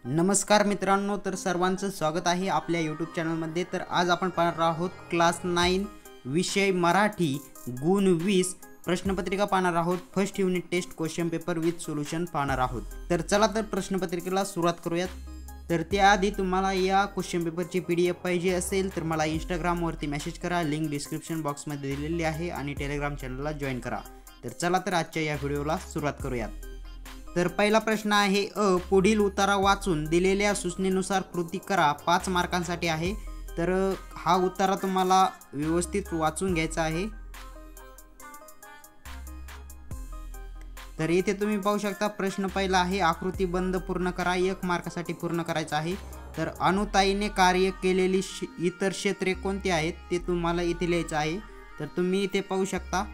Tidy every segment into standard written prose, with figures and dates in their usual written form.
नमस्कार मित्रांनो, तर सर्वांचं स्वागत आहे आपल्या यूट्यूब चॅनलमध्ये। तर आज आपण पाहणार आहोत क्लास 9 विषय मराठी गुण 20 प्रश्नपत्रिका पाहणार आहोत। First unit test question paper with solution पाहणार आहोत। तर चला तर प्रश्नपत्रिकेला सुरुवात करूयात। तर त्याआधी तुम्हाला या क्वेश्चन पेपरची PDF पाहिजे असेल तर मला Instagram वरती मेसेज करा, लिंक डिस्क्रिप्शन बॉक्स मध्ये दिलेली आहे आणि टेलिग्राम चॅनलला जॉइन करा। तर चला तर आजच्या या व्हिडिओला सुरुवात करूयात। तर पहिला प्रश्न आहे पुढील उतारा वाचून दिलेल्या सूचनेनुसार कृती करा। 5 मार्कांसाठी आहे। तर हा उतारा तुम्हाला व्यवस्थित वाचून घ्यायचा आहे। तर इथे तुम्ही पाहू शकता प्रश्न पहिला आहे आकृती बंद पूर्ण करा, 1 मार्कासाठी पूर्ण करायचा आहे। तर अनुताईने कार्य केलेली इतर क्षेत्रे कोणती आहेत ते तुम्हाला इथे लिहायचं आहे। तर तुम्ही इथे पाहू शकता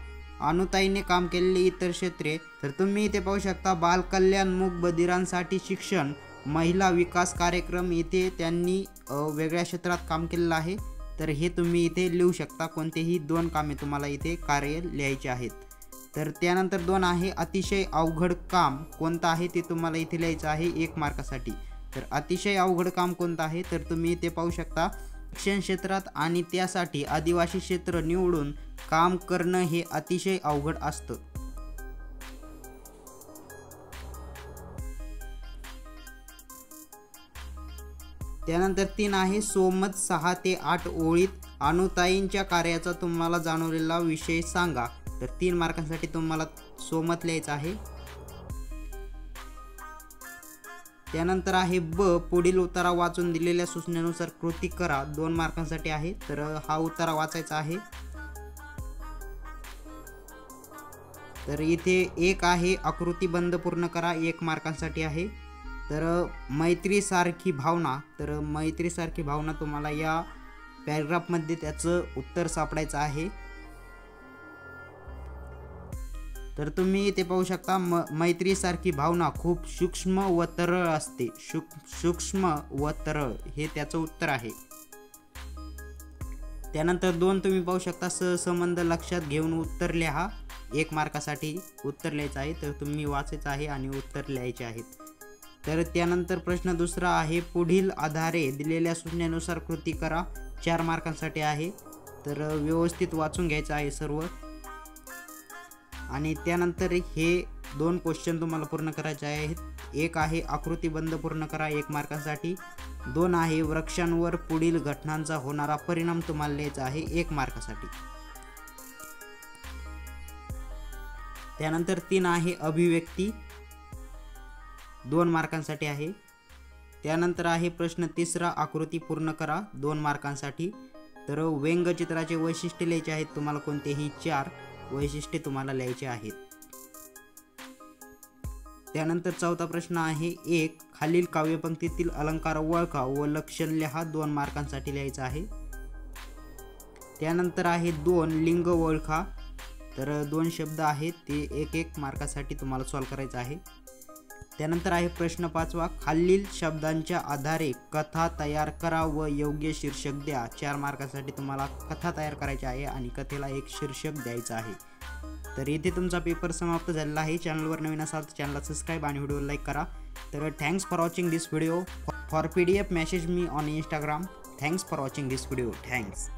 अनुताईने काम केलेली इतर क्षेत्रे। तर तुम्ही इथे पाहू शकता बाल कल्याण मूक बधिरांसाठी शिक्षण, महिला विकास कार्यक्रम, इथे त्यांनी वेगळ्या क्षेत्रात काम केलेलं आहे। तर हे तुम्ही इथे लिहू शकता, कोणतेही 2 कामे तुम्हाला इथे कार्य लिहायचे आहेत। तर त्यानंतर 2 आहे अतिशय अवघड काम कोणतं आहे ते तुम्हाला इथे लिहायचं आहे 1 मार्कासाठी। तर अतिशय अवघड काम कोणतं आहे तर तुम्ही इथे पाहू शकता शिक्षण क्षेत्रात आणि त्यासाठी आदिवासी क्षेत्र निवडून काम करणं हे अतिशय अवघड असतं। त्यानंतर 3 आहे सोमत 6 ते 8 ओळीत अनुताईंच्या कार्याचा तुम्हाला जाणवलेला विषय सांगा। तर 3 मार्कांसाठी तुम्हाला सोमत लिहायचं आहे। त्यानंतर आहे पुढील उतारा वाचून दिलेल्या सूचनेनुसार कृती करा, 2 मार्कांसाठी आहे। तर हा उतारा वाचायचा आहे। तर इथे 1 आहे आकृती बंद पूर्ण करा, 1 मार्कांसाठी आहे। तर मैत्री सारखी भावना, तर मैत्री सारखी भावना तुम्हाला या पॅराग्राफ मध्ये त्याचं उत्तर सापडायचं आहे। तर तुम्ही इथे पाहू शकता मैत्री सारखी भावना खूप सूक्ष्म व तरळ असते। सूक्ष्म व तरळ हे त्याचं उत्तर आहे। त्यानंतर 2 तुम्ही पाहू शकता सहसंबंध लक्षात घेऊन उत्तर लिहा, 1 मार्कासाठी उत्तर लिहायचं आहे। तर तुम्ही वाचायचं आहे आणि उत्तर लिहायचे आहेत। तर त्यानंतर प्रश्न दुसरा आहे पुढील आधारे दिलेल्या सूचनेनुसार कृती करा, 4 मार्कांसाठी आहे। तर व्यवस्थित वाचून घ्यायचं आहे सर्व। आणि त्यानंतर हे 2 क्वेश्चन तुम्हाला पूर्ण करायचे आहेत। 1 आहे आकृती बंद पूर्ण करा, 1 मार्कांसाठी। 2 आहे वृक्षांवर पुढील घटनांचा होणारा परिणाम तुम्हाला लिहायचा आहे 1 मार्कासाठी। त्यानंतर 3 आहे अभिव्यक्ती, 2 मार्कांसाठी आहे। त्यानंतर आहे प्रश्न तिसरा आकृती पूर्ण करा, 2 मार्कांसाठी। तर व्यंगचित्राचे वैशिष्ट्य लिहायचे आहेत तुम्हाला, कोणतेही 4 वैशिष्ट्ये तुम्हाला लिहायचे आहेत। त्यानंतर चौथा प्रश्न आहे 1 खालील काव्यपंक्तीतील अलंकार ओळखा व लक्षण लिहा, 2 मार्कांसाठी लिहायचं आहे। त्यानंतर आहे 2 लिंग ओळखा, तर 2 शब्द आहेत ते 1 मार्कासाठी तुम्हाला सॉल्व करायचं आहे। त्यानंतर आहे प्रश्न 5वा खालील शब्दांच्या आधारे कथा तयार करा व योग्य शीर्षक द्या, 4 मार्कासाठी तुम्हाला कथा तयार करायची आहे आणि कथेला एक शीर्षक द्यायचं आहे। तर इथे तुमचा पेपर समाप्त झालेला आहे। चॅनलवर नवीन असाल तर चॅनलला सबस्क्राइब आणि व्हिडिओ लाईक करा। तर thanks for watching this video. For PDF message me on Instagram। Thanks for watching this video. Thanks.